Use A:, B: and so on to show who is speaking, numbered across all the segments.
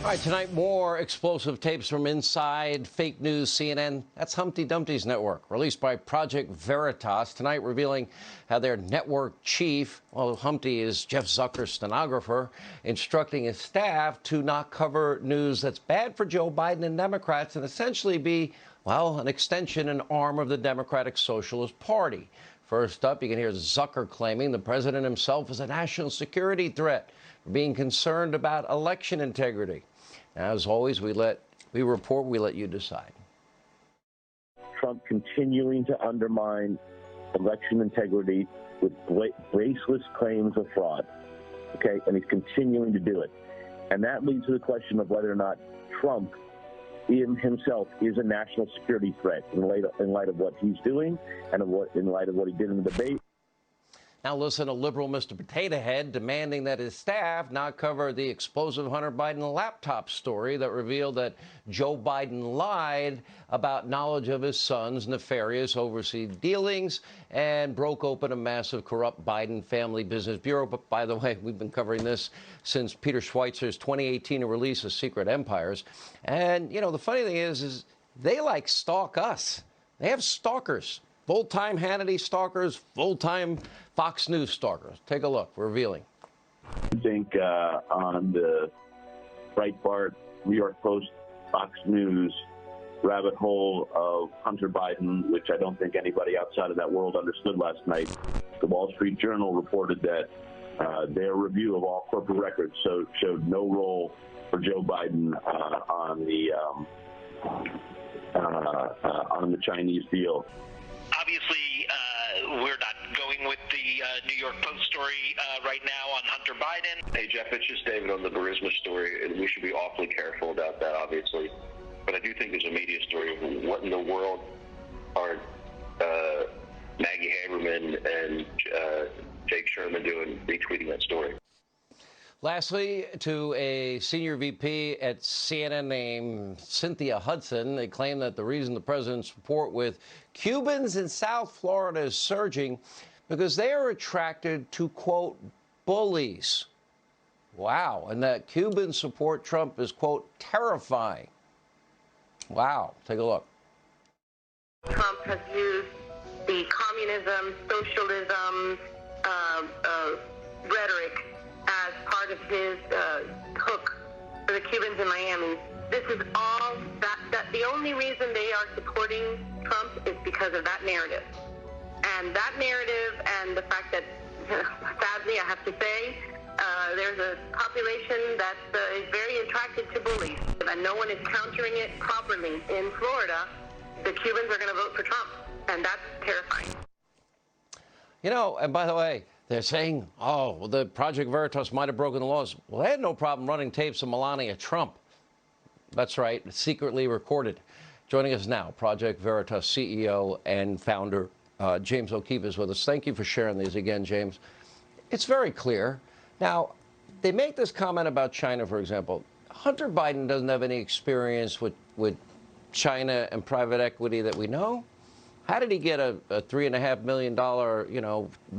A: All right, tonight, more explosive tapes from inside fake news CNN. That's Humpty Dumpty's network, released by Project Veritas, tonight revealing how their network chief, well, Humpty is Jeff Zucker's stenographer, instructing his staff to not cover news that's bad for Joe Biden and Democrats and essentially be, well, an extension and arm of the Democratic Socialist Party. First up, you can hear Zucker claiming the president himself is a national security threat, being concerned about election integrity. As always, we let you decide.
B: Trump continuing to undermine election integrity with baseless claims of fraud, okay? And he's continuing to do it. And that leads to the question of whether or not Trump in himself is a national security threat in light of what he's doing and in light of what he did in the debate.
A: Now listen to liberal Mr. Potato Head demanding that his staff not cover the explosive Hunter Biden laptop story that revealed that Joe Biden lied about knowledge of his son's nefarious overseas dealings and broke open a massive corrupt Biden family business bureau. But by the way, we've been covering this since Peter Schweizer's 2018 release of Secret Empires. And, you know, the funny thing is they like stalk us. They have stalkers. Full-time Hannity stalkers, full-time Fox News stalkers. Take a look. Revealing.
B: I think on the Breitbart, New York Post, Fox News rabbit hole of Hunter Biden, which I don't think anybody outside of that world understood last night, the Wall Street Journal reported that their review of all corporate records showed no role for Joe Biden on the Chinese deal.
C: Obviously, we're not going with the New York Post story right now on Hunter Biden.
D: Hey, Jeff, it's just David on the Burisma story, and we should be awfully careful about that, obviously. But I do think there's a media story of what in the world are Maggie Haberman and Jake Sherman doing, retweeting that story.
A: Lastly, to a senior VP at CNN named Cynthia Hudson, they claim that the reason the president's support with Cubans in South Florida is surging because they are attracted to, quote, bullies. Wow. And that Cubans support Trump is, quote, terrifying. Wow. Take a look.
E: Trump has used the communism, socialism, rhetoric as part of his hook for the Cubans in Miami. This is all that the only reason they are supporting Trump is because of that narrative. And that narrative and the fact that, sadly, I have to say, there's a population that is very attracted to bullies, and no one is countering it properly in Florida. The Cubans are going to vote for Trump, and that's terrifying.
A: You know, and by the way, they're saying, oh, well, the Project Veritas might have broken the laws. Well, they had no problem running tapes of Melania Trump. That's right, secretly recorded. Joining us now, Project Veritas CEO and founder James O'Keefe is with us. Thank you for sharing these again, James. It's very clear. Now, they make this comment about China, for example. Hunter Biden doesn't have any experience with China and private equity that we know. How did he get a $3.5 million,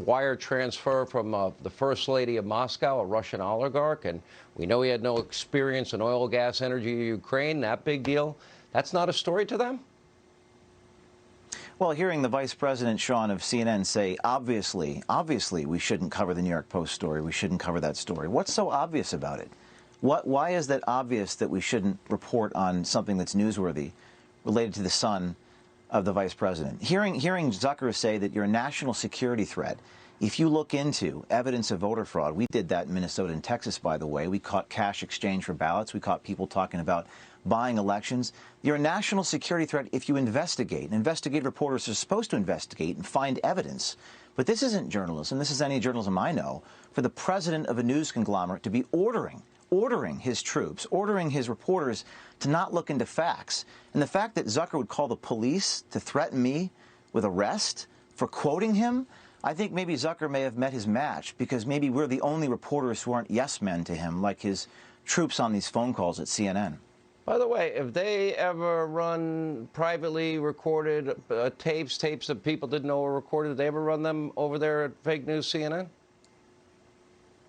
A: wire transfer from the First Lady of Moscow, a Russian oligarch? And we know he had no experience in oil, gas, energy, Ukraine, that big deal. That's not a story to them?
F: Well, hearing the Vice President, Sean, of CNN say, obviously, we shouldn't cover the New York Post story. We shouldn't cover that story. What's so obvious about it? Why is that obvious that we shouldn't report on something that's newsworthy related to the son of the Vice President? Hearing Zucker say that you're a national security threat. If you look into evidence of voter fraud, we did that in Minnesota and Texas, by the way. We caught cash exchange for ballots. We caught people talking about buying elections. You're a national security threat if you investigate. And investigative reporters are supposed to investigate and find evidence. But this isn't journalism. This is any journalism I know. For the president of a news conglomerate to be ordering his troops, ordering his reporters to not look into facts. And the fact that Zucker would call the police to threaten me with arrest for quoting him, I think maybe Zucker may have met his match because maybe we're the only reporters who aren't yes men to him, like his troops on these phone calls at CNN.
A: By the way, if they ever run privately recorded tapes that people didn't know were recorded, did they ever run them over there at Fake News CNN?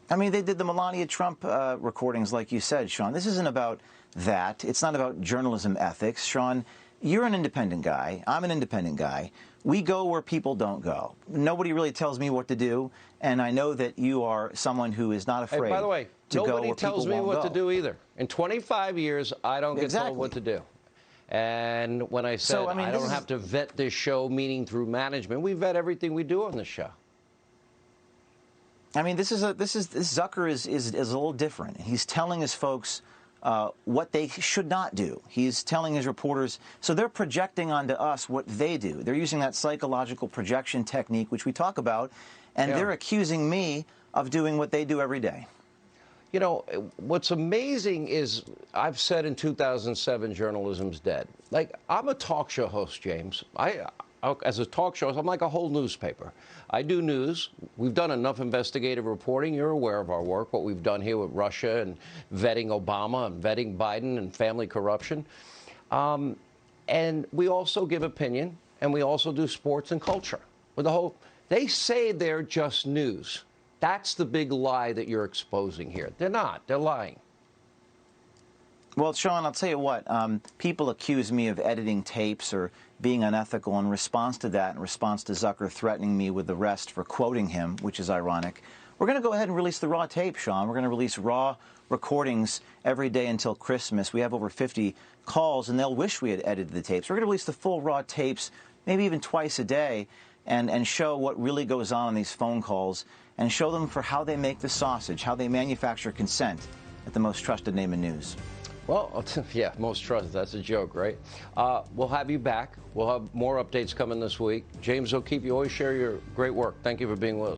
F: I mean, they did the Melania Trump recordings, like you said, Sean. This isn't about that. It's not about journalism ethics. Sean, you're an independent guy. I'm an independent guy. We go where people don't go. Nobody really tells me what to do, and I know that you are someone who is not afraid.
A: Hey, by the way,
F: to go
A: nobody
F: where
A: tells
F: people
A: me
F: won't
A: what to
F: go.
A: do either. In 25 years, I don't get told what to do. And when I said I don't have to vet this show, meaning through management, we vet everything we do on the show.
F: I mean, this Zucker is a little different. He's telling his folks what they should not do. He's telling his reporters, so they're projecting onto us what they do. They're using that psychological projection technique, which we talk about, and they're accusing me of doing what they do every day.
A: You know, what's amazing is I've said in 2007, journalism's dead. Like, I'm a talk show host, James. As a talk show host, I'm like a whole newspaper. I do news. We've done enough investigative reporting. You're aware of our work, what we've done here with Russia and vetting Obama and vetting Biden and family corruption. And we also give opinion, and we also do sports and culture. With the whole, they say they're just news. That's the big lie that you're exposing here. They're not. They're lying.
F: Well, Sean, I'll tell you what. People accuse me of editing tapes or being unethical. In response to that, in response to Zucker threatening me with arrest for quoting him, which is ironic, we're going to go ahead and release the raw tape, Sean. We're going to release raw recordings every day until Christmas. We have over 50 calls, and they'll wish we had edited the tapes. We're going to release the full raw tapes, maybe even twice a day, and show what really goes on these phone calls, and show them for how they make the sausage, how they manufacture consent at the most trusted name in news.
A: Well, yeah, most trusted. That's a joke, right? We'll have you back. We'll have more updates coming this week. James O'Keefe, you always share your great work. Thank you for being with us.